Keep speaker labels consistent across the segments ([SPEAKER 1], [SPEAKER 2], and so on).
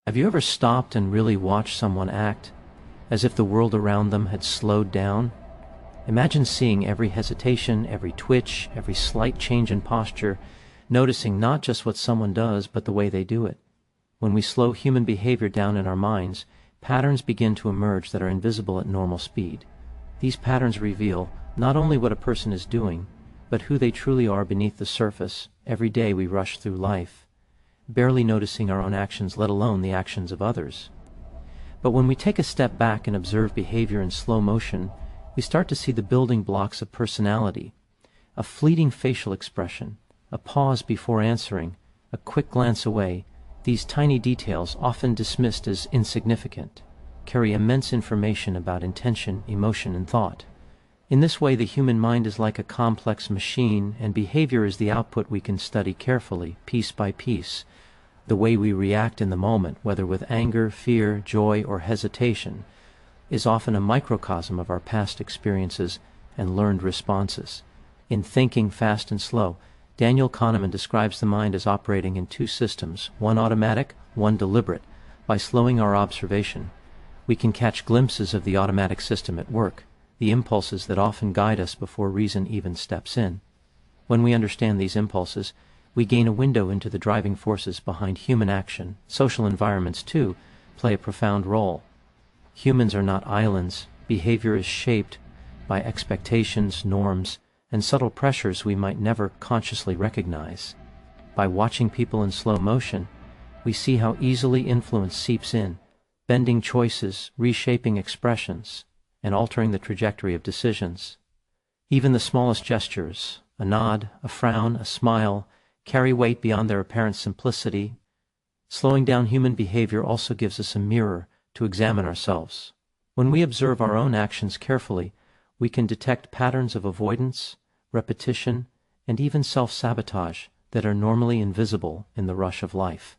[SPEAKER 1] Have you ever stopped and really watched someone act, as if the world around them had slowed down? Imagine seeing every hesitation, every twitch, every slight change in posture, noticing not just what someone does, but the way they do it. When we slow human behavior down in our minds, patterns begin to emerge that are invisible at normal speed. These patterns reveal not only what a person is doing, but who they truly are beneath the surface. Every day we rush through life, barely noticing our own actions, let alone the actions of others. But when we take a step back and observe behavior in slow motion, we start to see the building blocks of personality: a fleeting facial expression, a pause before answering, a quick glance away. These tiny details, often dismissed as insignificant, carry immense information about intention, emotion, and thought. In this way, the human mind is like a complex machine, and behavior is the output we can study carefully, piece by piece. The way we react in the moment, whether with anger, fear, joy, or hesitation, is often a microcosm of our past experiences and learned responses. In Thinking Fast and Slow, Daniel Kahneman describes the mind as operating in two systems, one automatic, one deliberate. By slowing our observation, we can catch glimpses of the automatic system at work, the impulses that often guide us before reason even steps in. When we understand these impulses, we gain a window into the driving forces behind human action. Social environments, too, play a profound role. Humans are not islands. Behavior is shaped by expectations, norms, and subtle pressures we might never consciously recognize. By watching people in slow motion, we see how easily influence seeps in, bending choices, reshaping expressions, and altering the trajectory of decisions. Even the smallest gestures, a nod, a frown, a smile, carry weight beyond their apparent simplicity. Slowing down human behavior also gives us a mirror to examine ourselves. When we observe our own actions carefully, we can detect patterns of avoidance, repetition, and even self-sabotage that are normally invisible in the rush of life.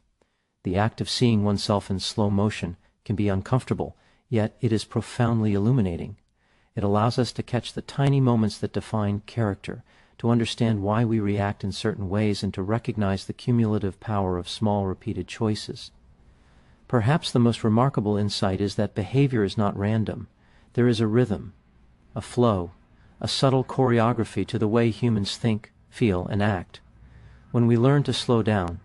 [SPEAKER 1] The act of seeing oneself in slow motion can be uncomfortable, yet it is profoundly illuminating. It allows us to catch the tiny moments that define character, to understand why we react in certain ways, and to recognize the cumulative power of small repeated choices. Perhaps the most remarkable insight is that behavior is not random. There is a rhythm, a flow, a subtle choreography to the way humans think, feel, and act. When we learn to slow down,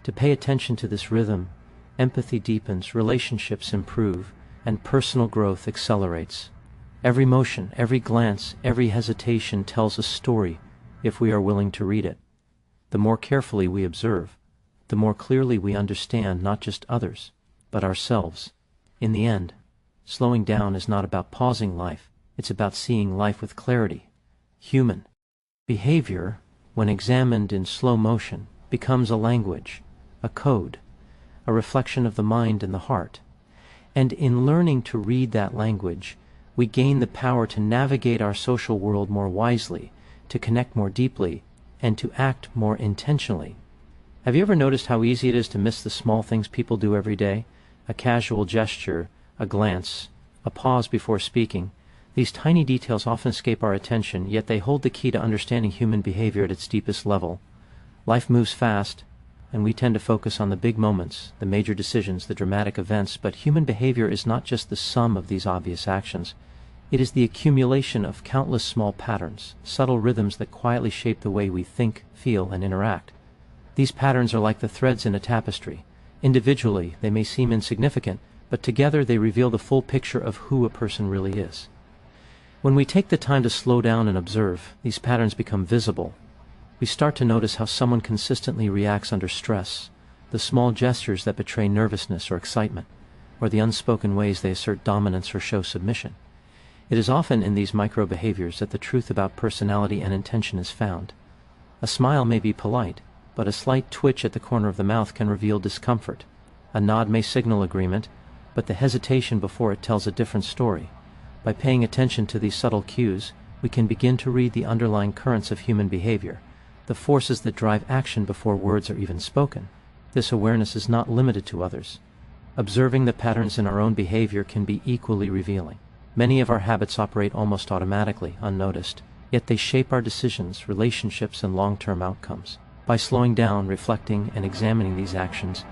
[SPEAKER 1] to pay attention to this rhythm, empathy deepens, relationships improve, and personal growth accelerates. Every motion, every glance, every hesitation tells a story if we are willing to read it. The more carefully we observe, the more clearly we understand not just others, but ourselves. In the end, slowing down is not about pausing life, it's about seeing life with clarity. Human behavior, when examined in slow motion, becomes a language, a code, a reflection of the mind and the heart. And in learning to read that language, we gain the power to navigate our social world more wisely, to connect more deeply, and to act more intentionally. Have you ever noticed how easy it is to miss the small things people do every day? A casual gesture, a glance, a pause before speaking. These tiny details often escape our attention, yet they hold the key to understanding human behavior at its deepest level. Life moves fast, and we tend to focus on the big moments, the major decisions, the dramatic events, but human behavior is not just the sum of these obvious actions. It is the accumulation of countless small patterns, subtle rhythms that quietly shape the way we think, feel, and interact. These patterns are like the threads in a tapestry. Individually, they may seem insignificant, but together they reveal the full picture of who a person really is. When we take the time to slow down and observe, these patterns become visible. We start to notice how someone consistently reacts under stress, the small gestures that betray nervousness or excitement, or the unspoken ways they assert dominance or show submission. It is often in these micro-behaviors that the truth about personality and intention is found. A smile may be polite, but a slight twitch at the corner of the mouth can reveal discomfort. A nod may signal agreement, but the hesitation before it tells a different story. By paying attention to these subtle cues, we can begin to read the underlying currents of human behavior, the forces that drive action before words are even spoken. This awareness is not limited to others. Observing the patterns in our own behavior can be equally revealing. Many of our habits operate almost automatically, unnoticed, yet they shape our decisions, relationships, and long-term outcomes. By slowing down, reflecting, and examining these actions,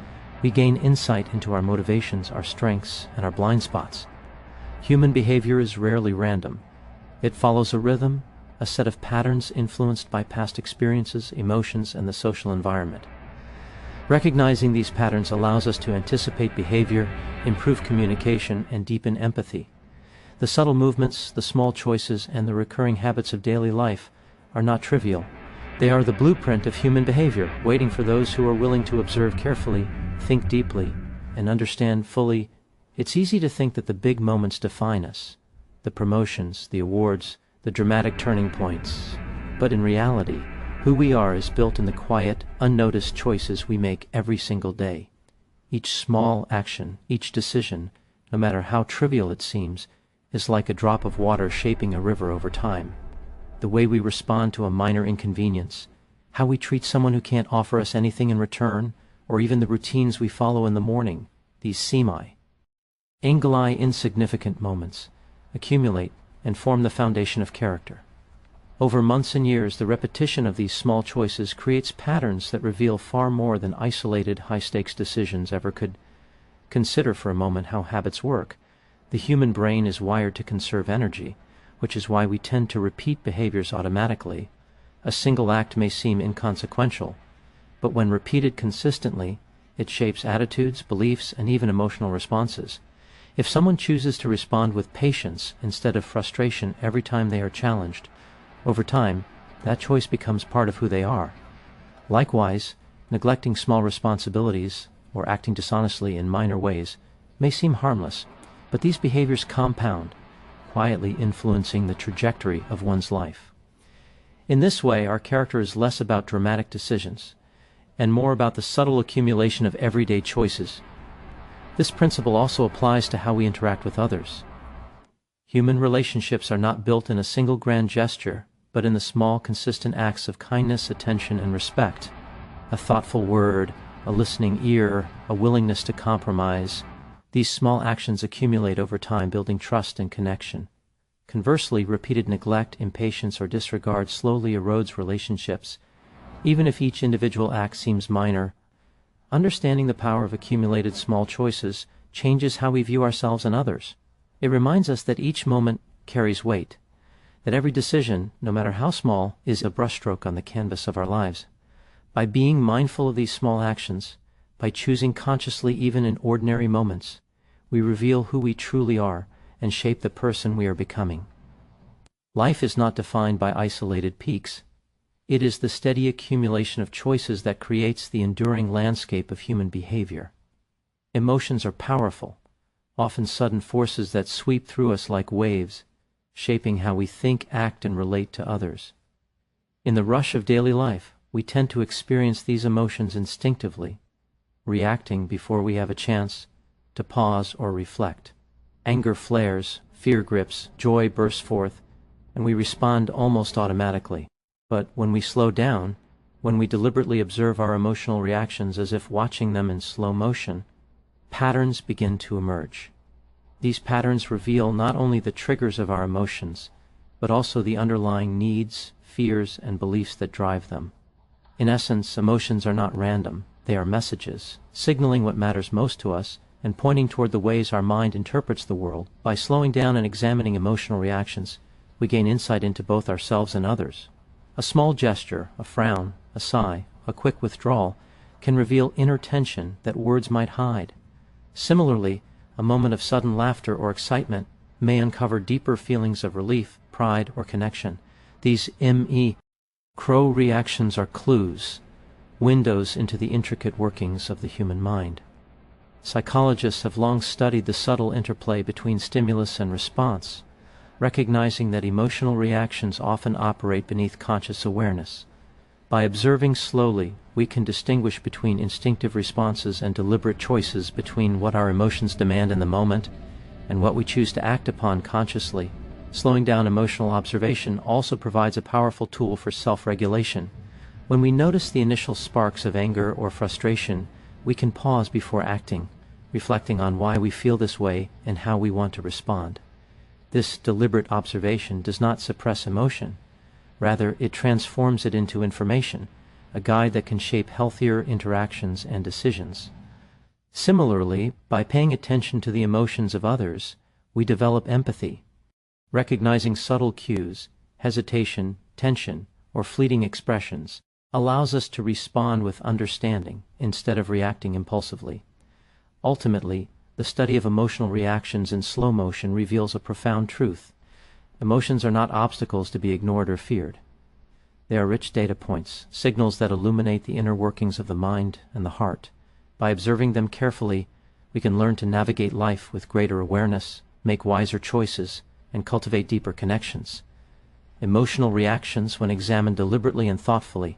[SPEAKER 1] We gain insight into our motivations, our strengths, and our blind spots. Human behavior is rarely random. It follows a rhythm, a set of patterns influenced by past experiences, emotions, and the social environment. Recognizing these patterns allows us to anticipate behavior, improve communication, and deepen empathy. The subtle movements, the small choices, and the recurring habits of daily life are not trivial. They are the blueprint of human behavior, waiting for those who are willing to observe carefully, think deeply, and understand fully. It's easy to think that the big moments define us, the promotions, the awards, the dramatic turning points. But in reality, who we are is built in the quiet, unnoticed choices we make every single day. Each small action, each decision, no matter how trivial it seems, is like a drop of water shaping a river over time. The way we respond to a minor inconvenience, how we treat someone who can't offer us anything in return, or even the routines we follow in the morning, these insignificant moments, accumulate and form the foundation of character. Over months and years, the repetition of these small choices creates patterns that reveal far more than isolated, high-stakes decisions ever could. Consider for a moment how habits work. The human brain is wired to conserve energy, which is why we tend to repeat behaviors automatically. A single act may seem inconsequential, but when repeated consistently, it shapes attitudes, beliefs, and even emotional responses. If someone chooses to respond with patience instead of frustration every time they are challenged, over time, that choice becomes part of who they are. Likewise, neglecting small responsibilities or acting dishonestly in minor ways may seem harmless, but these behaviors compound, quietly influencing the trajectory of one's life. In this way, our character is less about dramatic decisions and more about the subtle accumulation of everyday choices. This principle also applies to how we interact with others. Human relationships are not built in a single grand gesture, but in the small, consistent acts of kindness, attention, and respect. A thoughtful word, a listening ear, a willingness to compromise. These small actions accumulate over time, building trust and connection. Conversely, repeated neglect, impatience, or disregard slowly erodes relationships. Even if each individual act seems minor, understanding the power of accumulated small choices changes how we view ourselves and others. It reminds us that each moment carries weight, that every decision, no matter how small, is a brushstroke on the canvas of our lives. By being mindful of these small actions, by choosing consciously even in ordinary moments, we reveal who we truly are and shape the person we are becoming. Life is not defined by isolated peaks. It is the steady accumulation of choices that creates the enduring landscape of human behavior. Emotions are powerful, often sudden forces that sweep through us like waves, shaping how we think, act, and relate to others. In the rush of daily life, we tend to experience these emotions instinctively, reacting before we have a chance to pause or reflect. Anger flares, fear grips, joy bursts forth, and we respond almost automatically. But when we slow down, when we deliberately observe our emotional reactions as if watching them in slow motion, patterns begin to emerge. These patterns reveal not only the triggers of our emotions, but also the underlying needs, fears, and beliefs that drive them. In essence, emotions are not random. They are messages, signaling what matters most to us and pointing toward the ways our mind interprets the world. By slowing down and examining emotional reactions, we gain insight into both ourselves and others. A small gesture, a frown, a sigh, a quick withdrawal can reveal inner tension that words might hide. Similarly, a moment of sudden laughter or excitement may uncover deeper feelings of relief, pride, or connection. These micro reactions are clues, windows into the intricate workings of the human mind. Psychologists have long studied the subtle interplay between stimulus and response, recognizing that emotional reactions often operate beneath conscious awareness. By observing slowly, we can distinguish between instinctive responses and deliberate choices, between what our emotions demand in the moment and what we choose to act upon consciously. Slowing down emotional observation also provides a powerful tool for self-regulation. When we notice the initial sparks of anger or frustration, we can pause before acting, reflecting on why we feel this way and how we want to respond. This deliberate observation does not suppress emotion. Rather, it transforms it into information, a guide that can shape healthier interactions and decisions. Similarly, by paying attention to the emotions of others, we develop empathy. Recognizing subtle cues, hesitation, tension, or fleeting expressions allows us to respond with understanding instead of reacting impulsively. Ultimately, the study of emotional reactions in slow motion reveals a profound truth. Emotions are not obstacles to be ignored or feared. They are rich data points, signals that illuminate the inner workings of the mind and the heart. By observing them carefully, we can learn to navigate life with greater awareness, make wiser choices, and cultivate deeper connections. Emotional reactions, when examined deliberately and thoughtfully,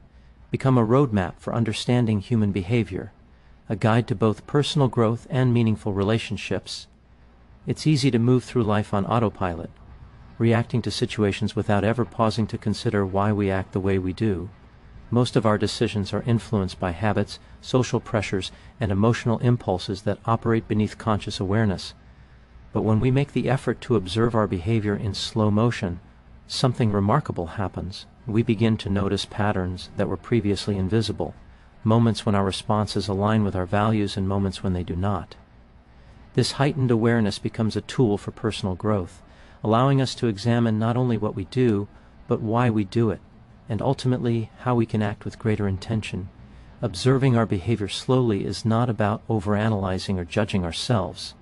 [SPEAKER 1] become a roadmap for understanding human behavior, a guide to both personal growth and meaningful relationships. It's easy to move through life on autopilot, reacting to situations without ever pausing to consider why we act the way we do. Most of our decisions are influenced by habits, social pressures, and emotional impulses that operate beneath conscious awareness. But when we make the effort to observe our behavior in slow motion, something remarkable happens. We begin to notice patterns that were previously invisible, moments when our responses align with our values and moments when they do not. This heightened awareness becomes a tool for personal growth, allowing us to examine not only what we do, but why we do it, and ultimately how we can act with greater intention. Observing our behavior slowly is not about overanalyzing or judging ourselves.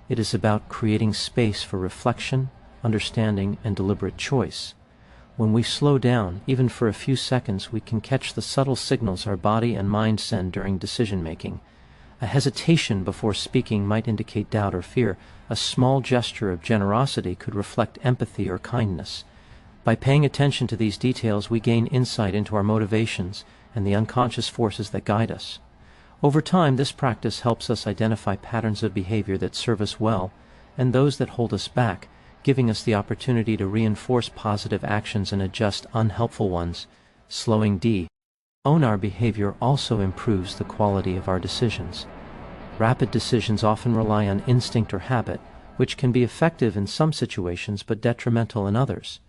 [SPEAKER 1] It is about creating space for reflection, understanding, and deliberate choice. When we slow down, even for a few seconds, we can catch the subtle signals our body and mind send during decision-making. A hesitation before speaking might indicate doubt or fear. A small gesture of generosity could reflect empathy or kindness. By paying attention to these details, we gain insight into our motivations and the unconscious forces that guide us. Over time, this practice helps us identify patterns of behavior that serve us well and those that hold us back, giving us the opportunity to reinforce positive actions and adjust unhelpful ones. Slowing down our behavior also improves the quality of our decisions. Rapid decisions often rely on instinct or habit, which can be effective in some situations but detrimental in others.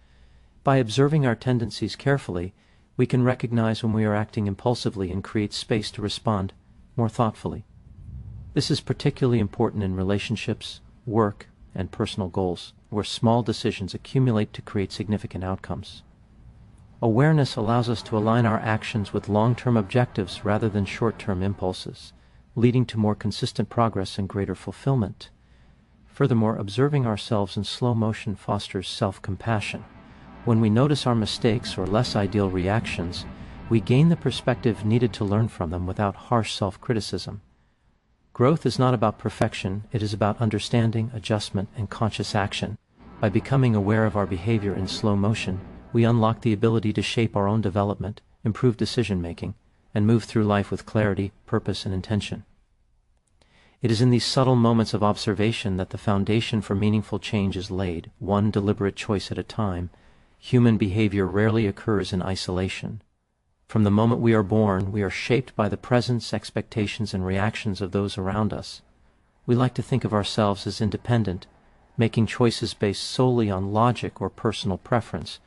[SPEAKER 1] By observing our tendencies carefully, we can recognize when we are acting impulsively and create space to respond more thoughtfully. This is particularly important in relationships, work, and personal goals, where small decisions accumulate to create significant outcomes. Awareness allows us to align our actions with long-term objectives rather than short-term impulses, leading to more consistent progress and greater fulfillment. Furthermore, observing ourselves in slow motion fosters self-compassion. When we notice our mistakes or less ideal reactions, we gain the perspective needed to learn from them without harsh self-criticism. Growth is not about perfection, it is about understanding, adjustment, and conscious action. By becoming aware of our behavior in slow motion, we unlock the ability to shape our own development, improve decision-making, and move through life with clarity, purpose, and intention. It is in these subtle moments of observation that the foundation for meaningful change is laid, one deliberate choice at a time. Human behavior rarely occurs in isolation. From the moment we are born, we are shaped by the presence, expectations, and reactions of those around us. We like to think of ourselves as independent, making choices based solely on logic or personal preference,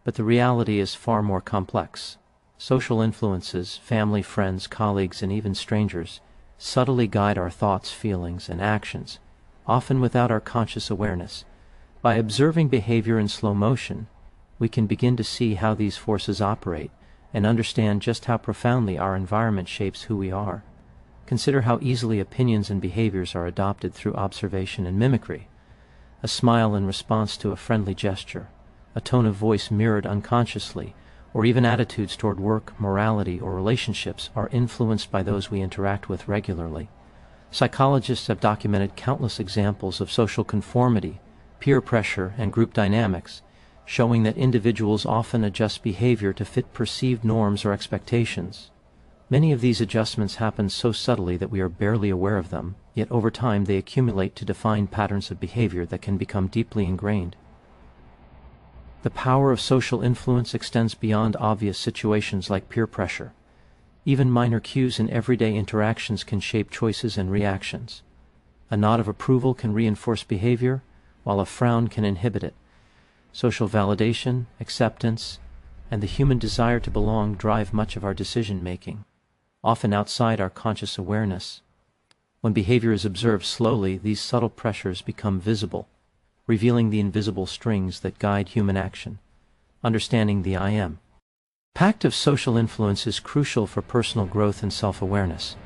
[SPEAKER 1] but the reality is far more complex. Social influences, family, friends, colleagues, and even strangers subtly guide our thoughts, feelings, and actions, often without our conscious awareness. By observing behavior in slow motion, we can begin to see how these forces operate and understand just how profoundly our environment shapes who we are. Consider how easily opinions and behaviors are adopted through observation and mimicry. A smile in response to a friendly gesture, a tone of voice mirrored unconsciously, or even attitudes toward work, morality, or relationships are influenced by those we interact with regularly. Psychologists have documented countless examples of social conformity, peer pressure, and group dynamics, showing that individuals often adjust behavior to fit perceived norms or expectations. Many of these adjustments happen so subtly that we are barely aware of them, yet over time they accumulate to define patterns of behavior that can become deeply ingrained. The power of social influence extends beyond obvious situations like peer pressure. Even minor cues in everyday interactions can shape choices and reactions. A nod of approval can reinforce behavior, while a frown can inhibit it. Social validation, acceptance, and the human desire to belong drive much of our decision-making, often outside our conscious awareness. When behavior is observed slowly, these subtle pressures become visible, revealing the invisible strings that guide human action. Understanding the I am. Pact of social influence is crucial for personal growth and self-awareness.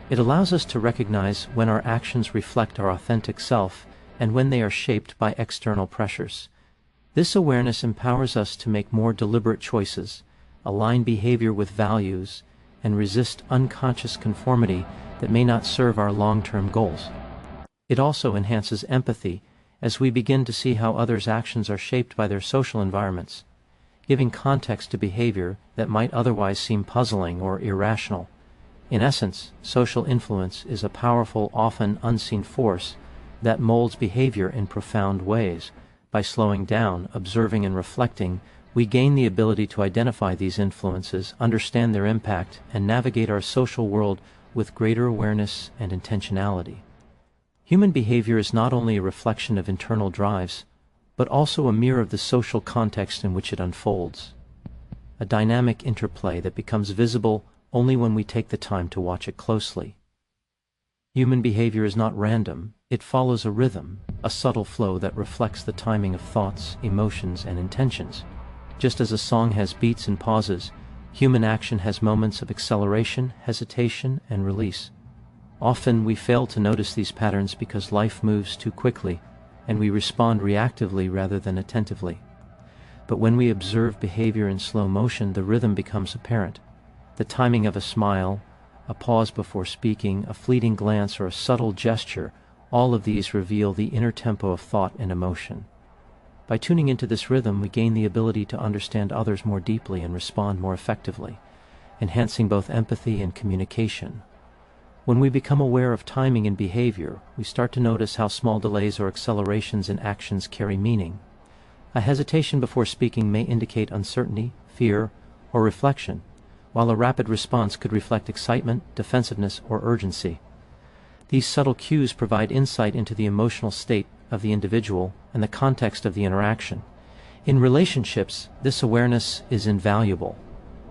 [SPEAKER 1] It allows us to recognize when our actions reflect our authentic self and when they are shaped by external pressures. This awareness empowers us to make more deliberate choices, align behavior with values, and resist unconscious conformity that may not serve our long-term goals. It also enhances empathy as we begin to see how others' actions are shaped by their social environments, giving context to behavior that might otherwise seem puzzling or irrational. In essence, social influence is a powerful, often unseen force that molds behavior in profound ways. By slowing down, observing, and reflecting, we gain the ability to identify these influences, understand their impact, and navigate our social world with greater awareness and intentionality. Human behavior is not only a reflection of internal drives, but also a mirror of the social context in which it unfolds. A dynamic interplay that becomes visible only when we take the time to watch it closely. Human behavior is not random, it follows a rhythm, a subtle flow that reflects the timing of thoughts, emotions, and intentions. Just as a song has beats and pauses, human action has moments of acceleration, hesitation, and release. Often we fail to notice these patterns because life moves too quickly, and we respond reactively rather than attentively. But when we observe behavior in slow motion, the rhythm becomes apparent. The timing of a smile, a pause before speaking, a fleeting glance, or a subtle gesture, all of these reveal the inner tempo of thought and emotion. By tuning into this rhythm, we gain the ability to understand others more deeply and respond more effectively, enhancing both empathy and communication. When we become aware of timing and behavior, we start to notice how small delays or accelerations in actions carry meaning. A hesitation before speaking may indicate uncertainty, fear, or reflection, while a rapid response could reflect excitement, defensiveness, or urgency. These subtle cues provide insight into the emotional state of the individual and the context of the interaction. In relationships, this awareness is invaluable.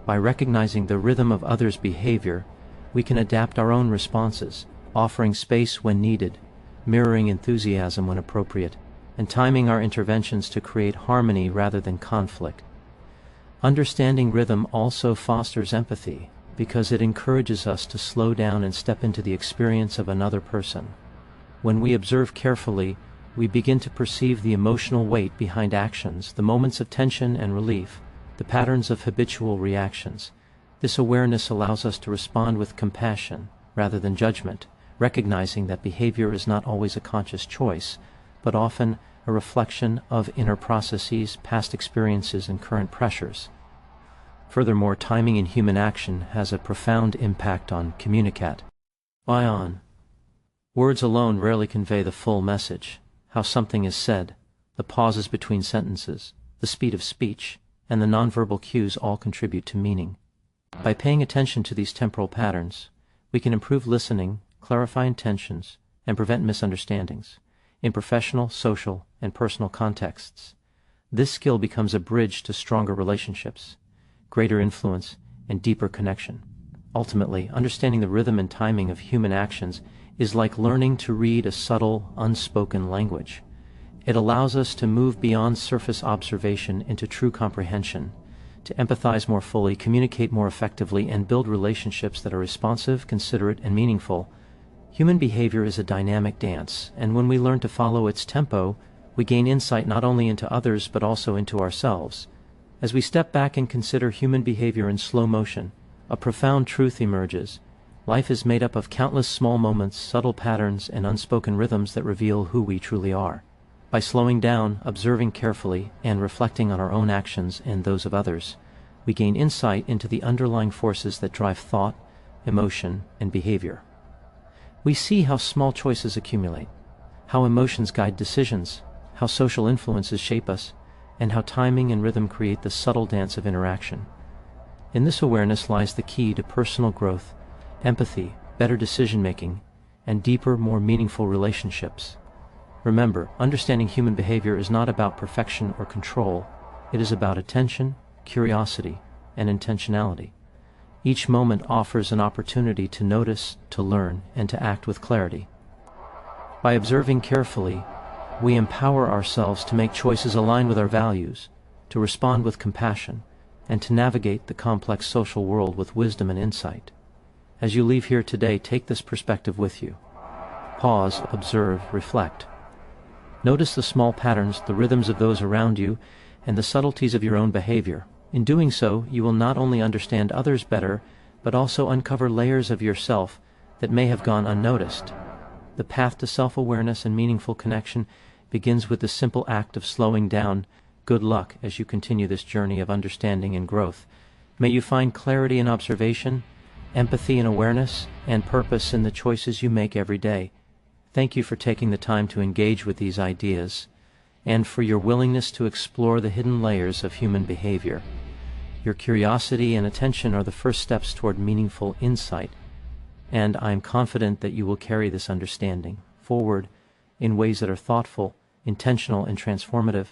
[SPEAKER 1] By recognizing the rhythm of others' behavior, we can adapt our own responses, offering space when needed, mirroring enthusiasm when appropriate, and timing our interventions to create harmony rather than conflict. Understanding rhythm also fosters empathy because it encourages us to slow down and step into the experience of another person. When we observe carefully, we begin to perceive the emotional weight behind actions, the moments of tension and relief, the patterns of habitual reactions. This awareness allows us to respond with compassion rather than judgment, recognizing that behavior is not always a conscious choice, but often a reflection of inner processes, past experiences, and current pressures. Furthermore, timing in human action has a profound impact on communicate. Words alone rarely convey the full message. How something is said, the pauses between sentences, the speed of speech, and the nonverbal cues all contribute to meaning. By paying attention to these temporal patterns, we can improve listening, clarify intentions, and prevent misunderstandings. In professional, social, and personal contexts, this skill becomes a bridge to stronger relationships, greater influence, and deeper connection. Ultimately, understanding the rhythm and timing of human actions is like learning to read a subtle, unspoken language. It allows us to move beyond surface observation into true comprehension, to empathize more fully, communicate more effectively, and build relationships that are responsive, considerate, and meaningful. Human behavior is a dynamic dance, and when we learn to follow its tempo, we gain insight not only into others but also into ourselves. As we step back and consider human behavior in slow motion, a profound truth emerges. Life is made up of countless small moments, subtle patterns, and unspoken rhythms that reveal who we truly are. By slowing down, observing carefully, and reflecting on our own actions and those of others, we gain insight into the underlying forces that drive thought, emotion, and behavior. We see how small choices accumulate, how emotions guide decisions, how social influences shape us, and how timing and rhythm create the subtle dance of interaction. In this awareness lies the key to personal growth, empathy, better decision-making, and deeper, more meaningful relationships. Remember, understanding human behavior is not about perfection or control. It is about attention, curiosity, and intentionality. Each moment offers an opportunity to notice, to learn, and to act with clarity. By observing carefully, we empower ourselves to make choices aligned with our values, to respond with compassion, and to navigate the complex social world with wisdom and insight. As you leave here today, take this perspective with you. Pause, observe, reflect. Notice the small patterns, the rhythms of those around you, and the subtleties of your own behavior. In doing so, you will not only understand others better, but also uncover layers of yourself that may have gone unnoticed. The path to self-awareness and meaningful connection begins with the simple act of slowing down. Good luck as you continue this journey of understanding and growth. May you find clarity in observation, empathy in awareness, and purpose in the choices you make every day. Thank you for taking the time to engage with these ideas, and for your willingness to explore the hidden layers of human behavior. Your curiosity and attention are the first steps toward meaningful insight, and I am confident that you will carry this understanding forward in ways that are thoughtful, intentional, and transformative.